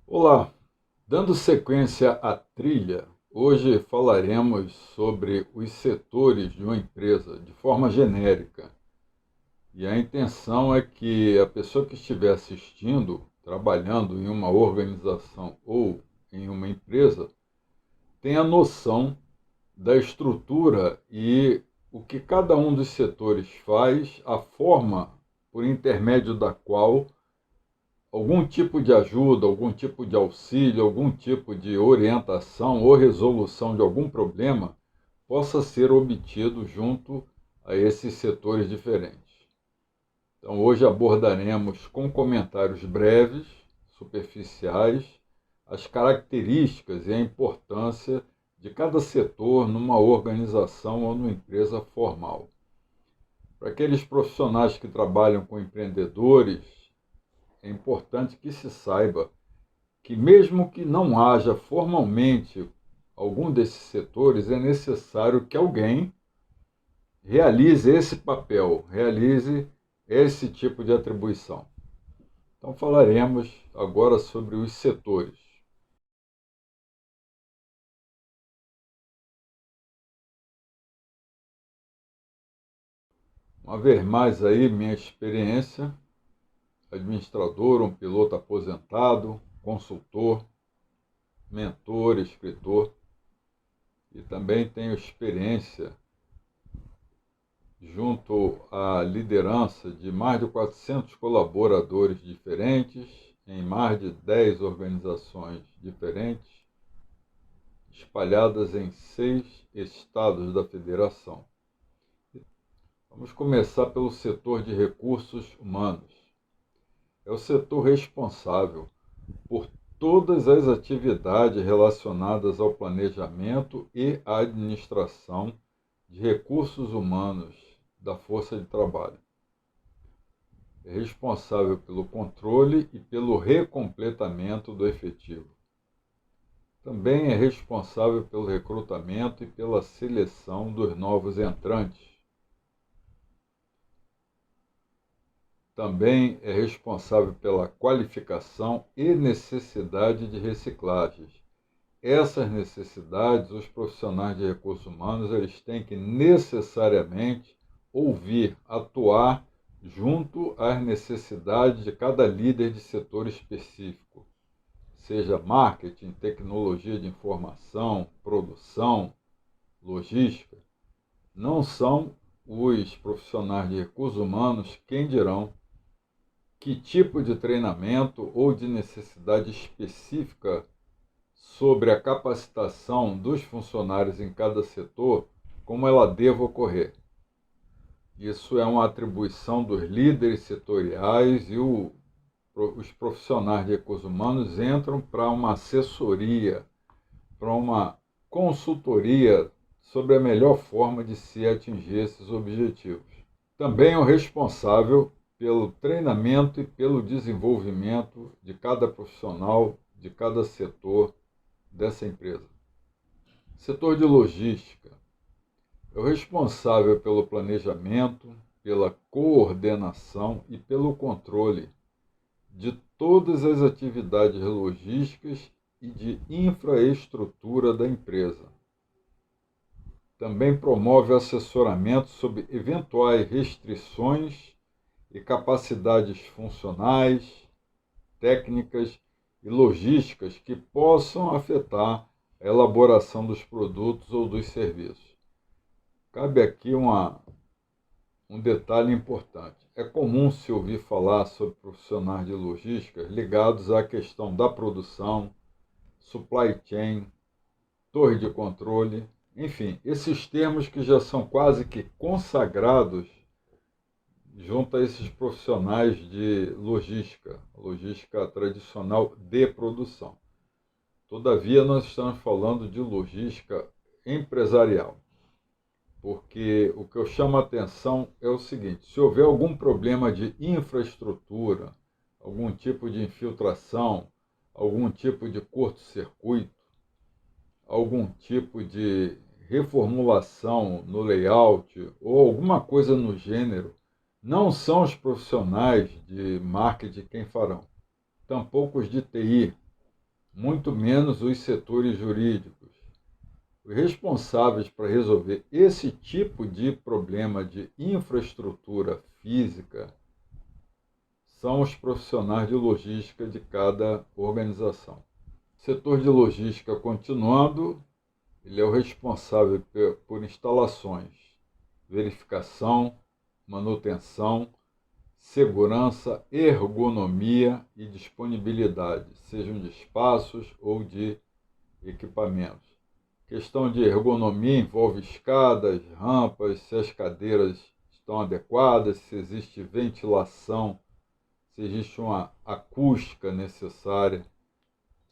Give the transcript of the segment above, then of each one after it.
Olá, dando sequência à trilha, hoje falaremos sobre os setores de uma empresa de forma genérica. E a intenção é que a pessoa que estiver assistindo, trabalhando em uma organização ou em uma empresa, tenha noção da estrutura e o que cada um dos setores faz, a forma por intermédio da qual algum tipo de ajuda, algum tipo de auxílio, algum tipo de orientação ou resolução de algum problema possa ser obtido junto a esses setores diferentes. Então, hoje abordaremos com comentários breves, superficiais, as características e a importância de cada setor numa organização ou numa empresa formal. Para aqueles profissionais que trabalham com empreendedores, é importante que se saiba que, mesmo que não haja formalmente algum desses setores, é necessário que alguém realize esse papel, realize esse tipo de atribuição. Então, falaremos agora sobre os setores. Uma vez mais aí, minha experiência, administrador, um piloto aposentado, consultor, mentor, escritor, e também tenho experiência junto à liderança de mais de 400 colaboradores diferentes, em mais de 10 organizações diferentes, espalhadas em 6 estados da federação. Vamos começar pelo setor de recursos humanos. É o setor responsável por todas as atividades relacionadas ao planejamento e à administração de recursos humanos da força de trabalho. É responsável pelo controle e pelo recompletamento do efetivo. Também é responsável pelo recrutamento e pela seleção dos novos entrantes. Também é responsável pela qualificação e necessidade de reciclagens. Essas necessidades, os profissionais de recursos humanos, eles têm que necessariamente ouvir, atuar junto às necessidades de cada líder de setor específico, seja marketing, tecnologia de informação, produção, logística. Não são os profissionais de recursos humanos quem dirão que tipo de treinamento ou de necessidade específica sobre a capacitação dos funcionários em cada setor, como ela deva ocorrer. Isso é uma atribuição dos líderes setoriais e os profissionais de recursos humanos entram para uma assessoria, para uma consultoria sobre a melhor forma de se atingir esses objetivos. Também é o responsável pelo treinamento e pelo desenvolvimento de cada profissional, de cada setor dessa empresa. Setor de logística é o responsável pelo planejamento, pela coordenação e pelo controle de todas as atividades logísticas e de infraestrutura da empresa. Também promove assessoramento sobre eventuais restrições e capacidades funcionais, técnicas e logísticas que possam afetar a elaboração dos produtos ou dos serviços. Cabe aqui um detalhe importante. É comum se ouvir falar sobre profissionais de logística ligados à questão da produção, supply chain, torre de controle, enfim, esses termos que já são quase que consagrados junto a esses profissionais de logística, logística tradicional de produção. Todavia, nós estamos falando de logística empresarial, porque o que eu chamo a atenção é o seguinte: se houver algum problema de infraestrutura, algum tipo de infiltração, algum tipo de curto-circuito, algum tipo de reformulação no layout ou alguma coisa no gênero, não são os profissionais de marketing quem farão, tampouco os de TI, muito menos os setores jurídicos. Os responsáveis para resolver esse tipo de problema de infraestrutura física são os profissionais de logística de cada organização. O setor de logística, continuando, ele é o responsável por instalações, verificação, manutenção, segurança, ergonomia e disponibilidade, sejam de espaços ou de equipamentos. Questão de ergonomia envolve escadas, rampas, se as cadeiras estão adequadas, se existe ventilação, se existe uma acústica necessária,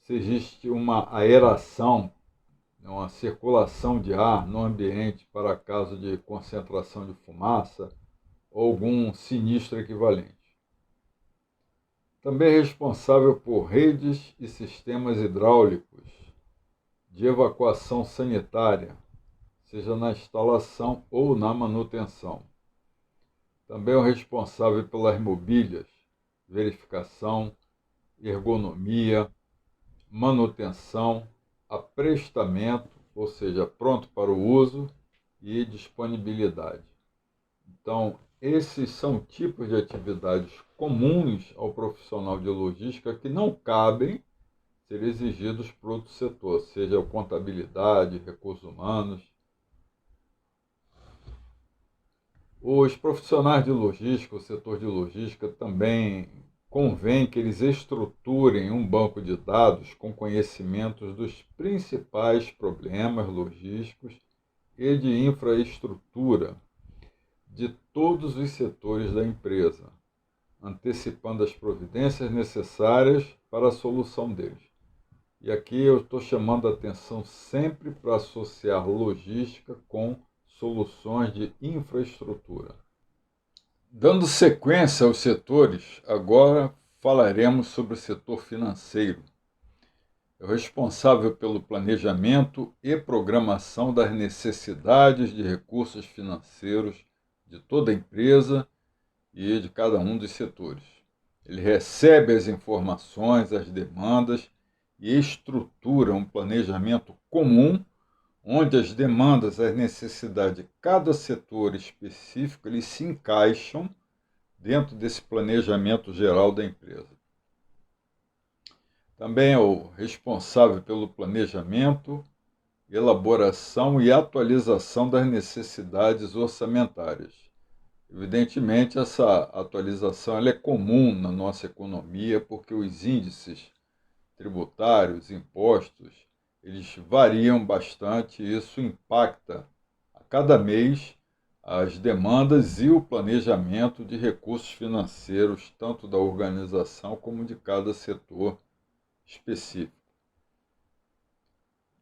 se existe uma aeração, uma circulação de ar no ambiente para caso de concentração de fumaça ou algum sinistro equivalente. Também é responsável por redes e sistemas hidráulicos de evacuação sanitária, seja na instalação ou na manutenção. Também é o responsável pelas mobílias, verificação, ergonomia, manutenção, aprestamento, ou seja, pronto para o uso, e disponibilidade. Então, esses são tipos de atividades comuns ao profissional de logística que não cabem ser exigidos por outro setor, seja contabilidade, recursos humanos. Os profissionais de logística, o setor de logística, também convém que eles estruturem um banco de dados com conhecimentos dos principais problemas logísticos e de infraestrutura de todos os setores da empresa, antecipando as providências necessárias para a solução deles. E aqui eu estou chamando a atenção sempre para associar logística com soluções de infraestrutura. Dando sequência aos setores, agora falaremos sobre o setor financeiro. É o responsável pelo planejamento e programação das necessidades de recursos financeiros de toda a empresa e de cada um dos setores. Ele recebe as informações, as demandas e estrutura um planejamento comum, onde as demandas, as necessidades de cada setor específico, eles se encaixam dentro desse planejamento geral da empresa. Também é o responsável pelo planejamento, elaboração e atualização das necessidades orçamentárias. Evidentemente, essa atualização ela é comum na nossa economia, porque os índices tributários, impostos, eles variam bastante e isso impacta a cada mês as demandas e o planejamento de recursos financeiros, tanto da organização como de cada setor específico.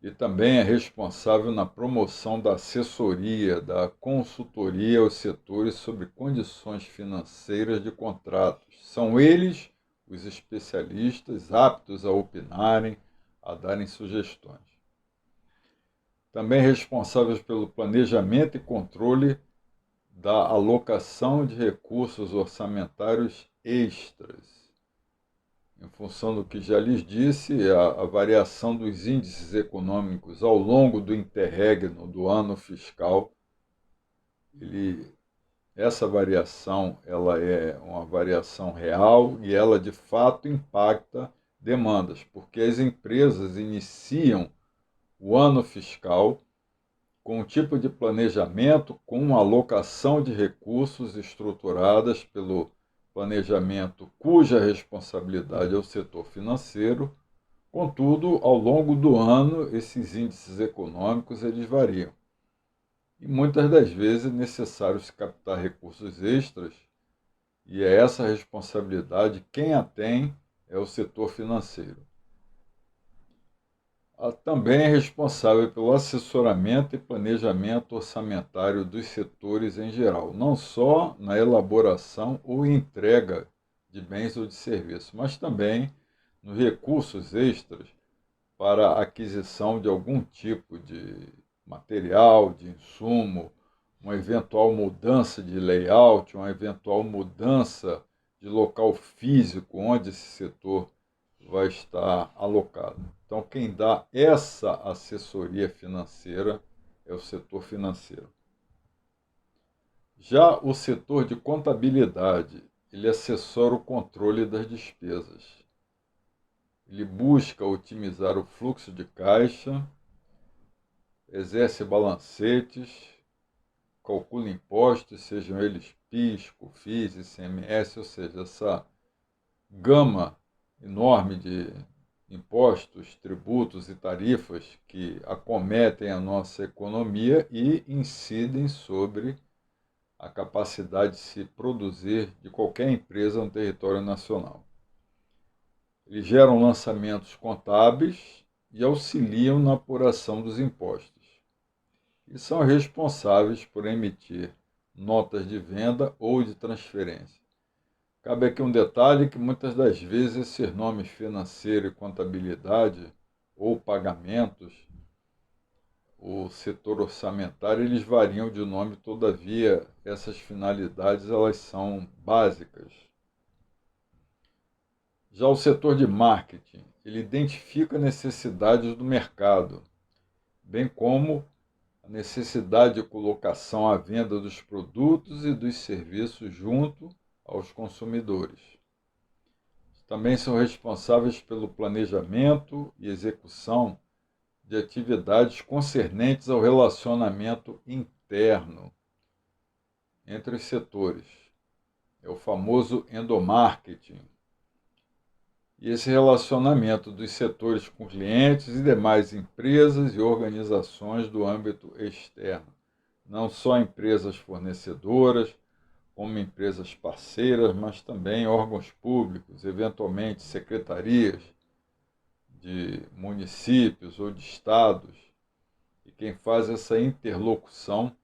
E também é responsável na promoção da assessoria, da consultoria aos setores sobre condições financeiras de contratos. São eles os especialistas aptos a opinarem, a darem sugestões. Também é responsável pelo planejamento e controle da alocação de recursos orçamentários extras. Em função do que já lhes disse, a variação dos índices econômicos ao longo do interregno do ano fiscal, essa variação ela é uma variação real e ela de fato impacta demandas, porque as empresas iniciam o ano fiscal com um tipo de planejamento, com uma alocação de recursos estruturadas pelo planejamento cuja responsabilidade é o setor financeiro. Contudo, ao longo do ano, esses índices econômicos eles variam. E muitas das vezes é necessário se captar recursos extras, e é essa responsabilidade, quem a tem é o setor financeiro. Também é responsável pelo assessoramento e planejamento orçamentário dos setores em geral, não só na elaboração ou entrega de bens ou de serviços, mas também nos recursos extras para a aquisição de algum tipo de material, de insumo, uma eventual mudança de layout, uma eventual mudança de local físico onde esse setor vai estar alocado. Então, quem dá essa assessoria financeira é o setor financeiro. Já o setor de contabilidade, ele assessora o controle das despesas. Ele busca otimizar o fluxo de caixa, exerce balancetes, calcula impostos, sejam eles PIS, COFINS, ICMS, ou seja, essa gama enorme de impostos, tributos e tarifas que acometem a nossa economia e incidem sobre a capacidade de se produzir de qualquer empresa no território nacional. Eles geram lançamentos contábeis e auxiliam na apuração dos impostos. E são responsáveis por emitir notas de venda ou de transferência. Cabe aqui um detalhe que muitas das vezes esses nomes financeiro e contabilidade ou pagamentos, o setor orçamentário, eles variam de nome, todavia essas finalidades elas são básicas. Já o setor de marketing, ele identifica necessidades do mercado, bem como a necessidade de colocação à venda dos produtos e dos serviços junto aos consumidores. Também são responsáveis pelo planejamento e execução de atividades concernentes ao relacionamento interno entre os setores. É o famoso endomarketing. E esse relacionamento dos setores com clientes e demais empresas e organizações do âmbito externo. Não só empresas fornecedoras, como empresas parceiras, mas também órgãos públicos, eventualmente secretarias de municípios ou de estados. E quem faz essa interlocução,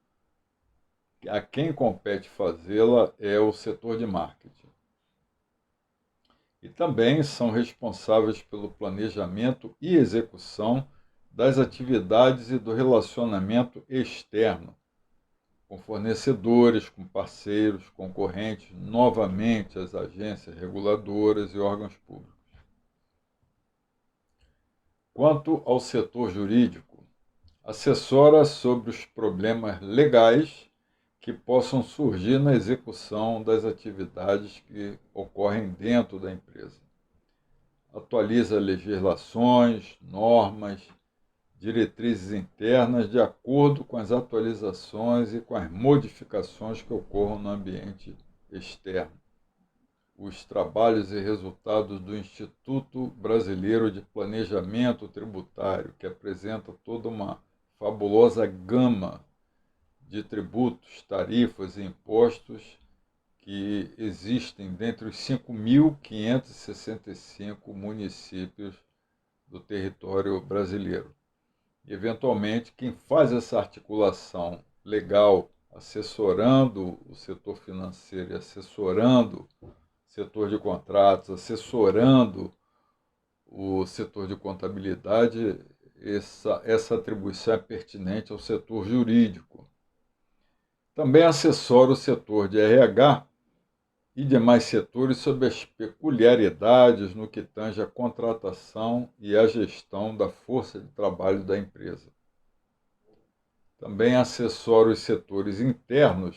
a quem compete fazê-la, é o setor de marketing. E também são responsáveis pelo planejamento e execução das atividades e do relacionamento externo, com fornecedores, com parceiros, concorrentes, novamente as agências reguladoras e órgãos públicos. Quanto ao setor jurídico, assessora sobre os problemas legais que possam surgir na execução das atividades que ocorrem dentro da empresa. Atualiza legislações, normas, diretrizes internas de acordo com as atualizações e com as modificações que ocorram no ambiente externo. Os trabalhos e resultados do Instituto Brasileiro de Planejamento Tributário, que apresenta toda uma fabulosa gama de tributos, tarifas e impostos que existem dentre os 5.565 municípios do território brasileiro. E, eventualmente, quem faz essa articulação legal, assessorando o setor financeiro e assessorando o setor de contratos, assessorando o setor de contabilidade, essa atribuição é pertinente ao setor jurídico. Também assessora o setor de RH e demais setores sobre as peculiaridades no que tange à contratação e à gestão da força de trabalho da empresa. Também assessora os setores internos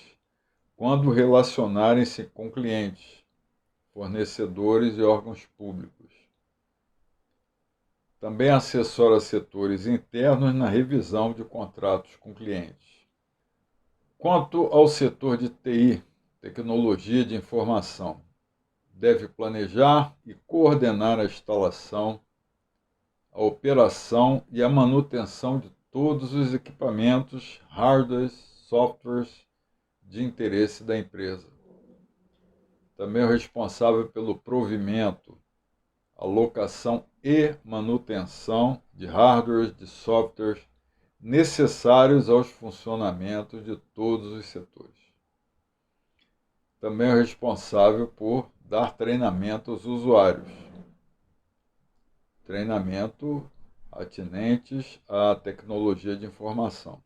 quando relacionarem-se com clientes, fornecedores e órgãos públicos. Também assessora setores internos na revisão de contratos com clientes. Quanto ao setor de TI, tecnologia de informação, deve planejar e coordenar a instalação, a operação e a manutenção de todos os equipamentos, hardwares, softwares de interesse da empresa. Também é o responsável pelo provimento, alocação e manutenção de hardwares, de softwares necessários aos funcionamentos de todos os setores. Também é responsável por dar treinamento aos usuários, treinamento atinentes à tecnologia de informação.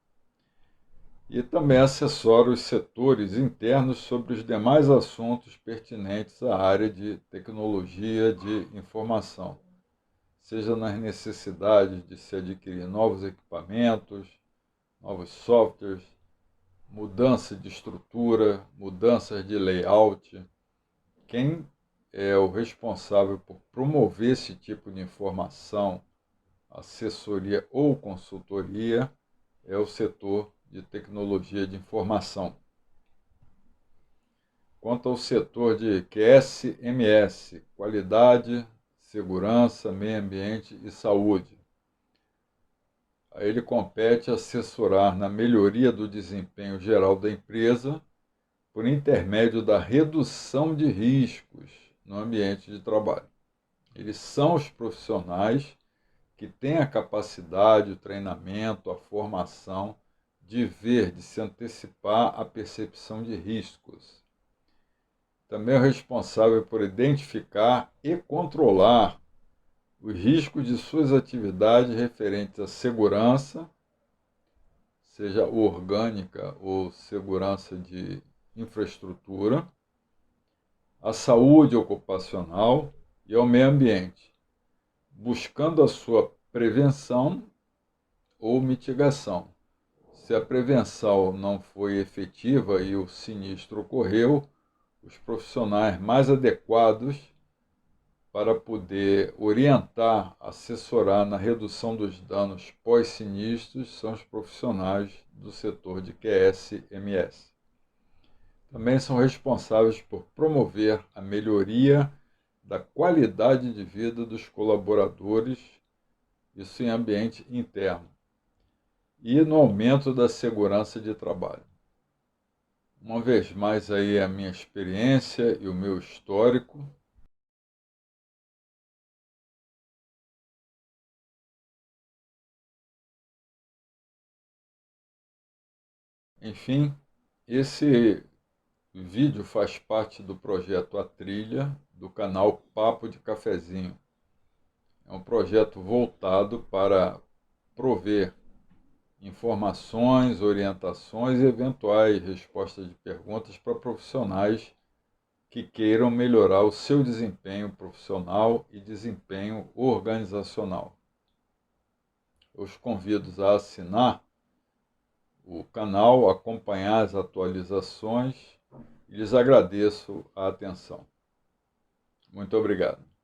E também assessora os setores internos sobre os demais assuntos pertinentes à área de tecnologia de informação, seja nas necessidades de se adquirir novos equipamentos, novos softwares, mudança de estrutura, mudanças de layout. Quem é o responsável por promover esse tipo de informação, assessoria ou consultoria é o setor de tecnologia de informação. Quanto ao setor de QSMS, qualidade, segurança, meio ambiente e saúde, a ele compete assessorar na melhoria do desempenho geral da empresa por intermédio da redução de riscos no ambiente de trabalho. Eles são os profissionais que têm a capacidade, o treinamento, a formação de ver, de se antecipar à percepção de riscos. Também é o responsável por identificar e controlar os riscos de suas atividades referentes à segurança, seja orgânica ou segurança de infraestrutura, à saúde ocupacional e ao meio ambiente, buscando a sua prevenção ou mitigação. Se a prevenção não foi efetiva e o sinistro ocorreu, os profissionais mais adequados para poder orientar, assessorar na redução dos danos pós-sinistros são os profissionais do setor de QSMS. Também são responsáveis por promover a melhoria da qualidade de vida dos colaboradores, isso em ambiente interno, e no aumento da segurança de trabalho. Uma vez mais aí a minha experiência e o meu histórico. Enfim, esse vídeo faz parte do projeto A Trilha, do canal Papo de Cafezinho. É um projeto voltado para prover informações, orientações e eventuais respostas de perguntas para profissionais que queiram melhorar o seu desempenho profissional e desempenho organizacional. Eu os convido a assinar o canal, acompanhar as atualizações e lhes agradeço a atenção. Muito obrigado.